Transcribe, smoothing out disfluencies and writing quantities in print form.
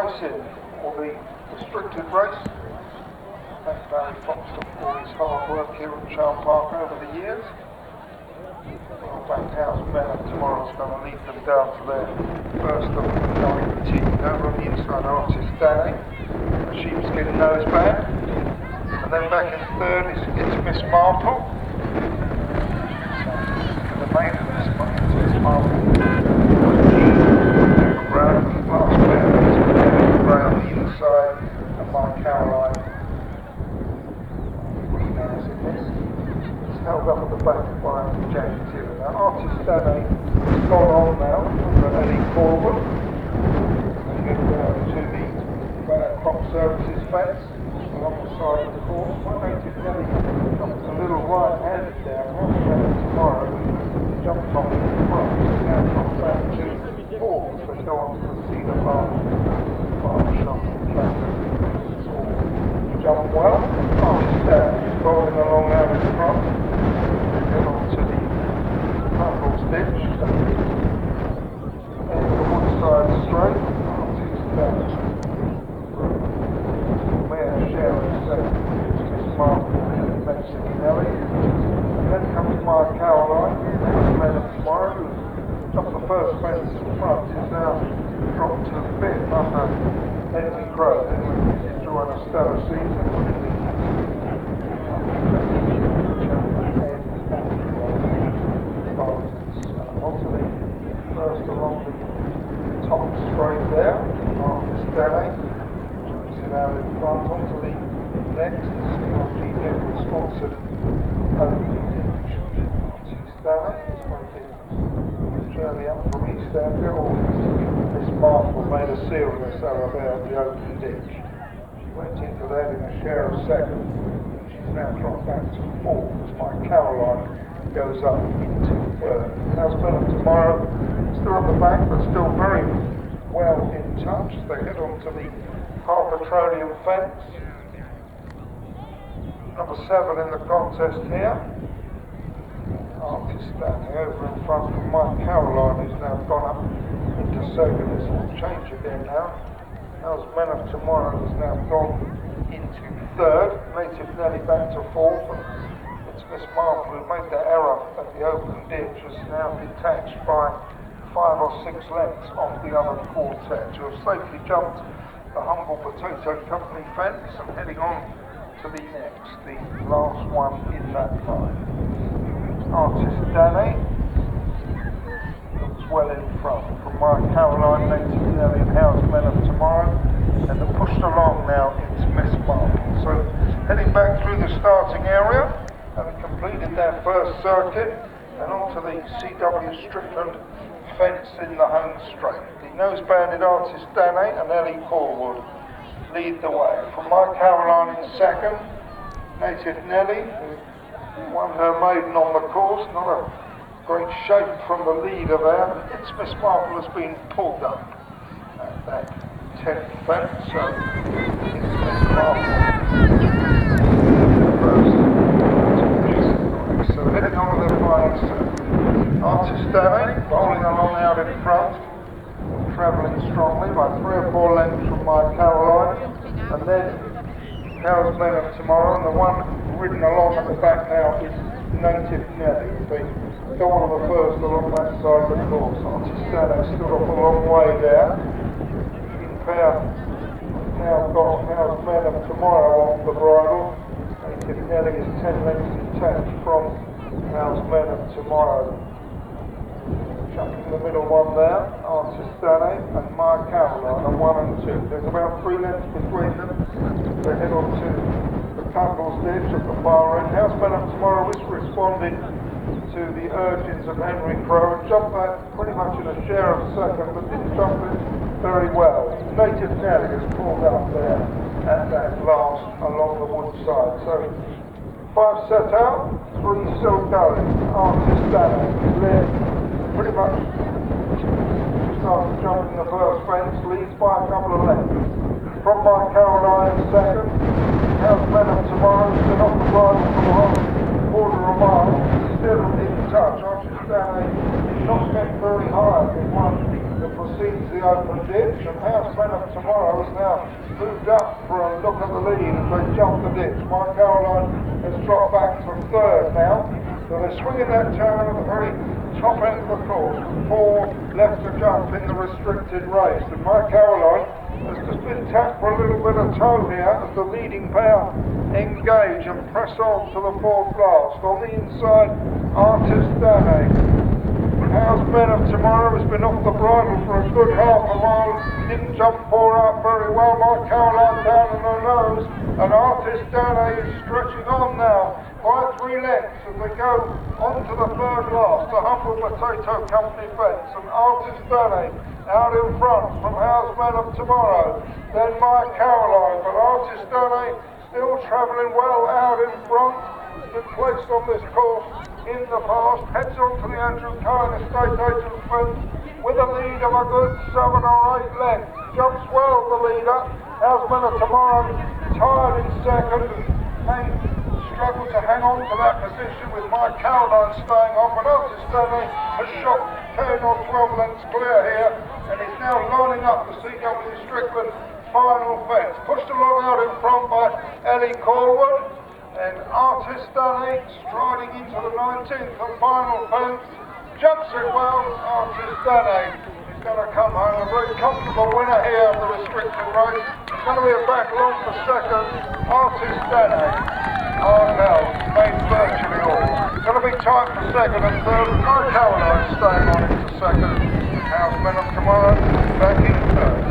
racing, or the restricted race. Thank Barry Foxton for his hard work here at Charm Park over the years. Howsmenoftomorro is going to lead them down to their first of 19. Over on the inside, Artiste Danny, the sheepskin noseband. And then back in third is It's Miss Marple. The main of this one is Miss Marple. Brown, last pair is Brown on the inside, and my Caraline. It's held up at the back by Teal. Now, Artiste Danny has gone on now under Ellie Callwood. They head down to the crop services fence along the side of the course. My native Ellie comes a little right-handed down. Howsmenoftomorro jumped off in front. Now drops back to fourth. They go on to the Cedar Bar shop track. Jump well. Artiste Danny rolling along out in front. Get on to the Purple Ditch. And the woodside straight. Artiste Danny. Mare Sharon second. Miss Marple and Mexican Ellie. And then comes my Caraline. Howsmenoftomorro, who jumped the first fence in front, is now dropped to fifth under Henry Crow. Henry enjoying a stellar season. Onto the first along the top straight there, Artiste Danny, jumps it out in front. Onto the next, CRG Derwent sponsored opening ditch. Artiste Danny is making a journey up from East Anglia. Miss Marple made a serious error there at the open ditch. She went into that in a share of second. She's now dropped back to fourth as my Caraline goes up into third. Howsmenoftomorro still at the back, but still very well in touch. They head on to the Petroleum fence. Number 7 in the contest here. Artiste Danny over in front of my Caraline, who's now gone up into second. It's all change again now. Howsmenoftomorro has now gone into third. Native Nelly back to fourth. It's Miss Marple, who made the error at the open ditch, is now detached by 5 or 6 lengths off the other quartet, who have safely jumped the Humble Potato Company fence and heading on to the next, the last one in that line. Artiste Danny looks well in front from my Caraline, Native Nelly and Howsmenoftomorro, and they're pushed along now into Miss Marple. So heading back through the starting area, having completed their first circuit, and onto the CW Strickland fence in the home straight. The nose-banded Artiste Danny and Ellie Callwood lead the way. From my Caraline in second, Native Nelly, who won her maiden on the course. Not a great shape from the leader there. It's Miss Marple has been pulled up at that 10th fence, so it's Miss Marple first. So heading on to the final circuit. Artiste Danny rolling along out in front, travelling strongly by 3 or 4 lengths from my Caraline, and then Howsmenoftomorro, and the one ridden along at the back now is Native Nelly. They go on the first along that side of the course. Artiste Danny stood off a long way there. In pair now got Howsmenoftomorro off the bridle. Native Nelly is 10 lengths detached from Howsmenoftomorro. Chuck in the middle one there, Artiste Danny and my Caraline are 1 and 2. There's about 3 lengths between them. They head on to the Tunnel's ditch at the far end. Howsmenoftomorro is responding to the urgings of Henry Crow and jumped that pretty much in a share of second, but didn't jump it very well. Native Nelly has pulled up there at that last along the woodside. So 5 set out, 3 still going. Artiste Danny led pretty much just after jumping the first fence, leads by a couple of lengths. From my Caraline second, Howsmenoftomorro stood off the bridle for a quarter of a mile, still in touch. Artiste Danny not getting very high. It won the precedes the open ditch, and Howsmenoftomorro has now moved up for a look at the lead as they jump the ditch. My Caraline has dropped back to third now, so they're swinging that turn at the very top end of the course, with 4 left to jump in the restricted race. And my Caraline has just been tapped for a little bit of toe here as the leading pair engage and press on to the fourth last. On the inside, Artiste. Howsmenoftomorro has been off the bridle for a good half a mile, didn't jump 4 out very well. My Caraline down on her nose, and Artiste is stretching on now by 3 lengths as they go on to the third last, the Humble Potato Company fence, and Artiste out in front from Howsmenoftomorro, then my Caraline, but Artiste still travelling well out in front. Has been placed on this course in the past, heads on to the Andrew Cohen Estate Agents fence with a lead of a good 7 or 8 lengths. Jumps well the leader. Howsmenoftomorro tired in second and struggled to hang on to that position with my Caraline staying off, and Artiste has shot 10 or 12 lengths clear here and is now lining up the CW Strickland final fence. Pushed along out in front by Ellie Callwood, and Artiste striding into the 19th and final fence. Jumps it well. Artiste is going to come home a very comfortable winner here of the restricted race. It's going to be a battle on for second. Artiste now made virtually all. It's going to be tight for second and third. My Caraline staying on into second. Howsmenoftomorro back in third.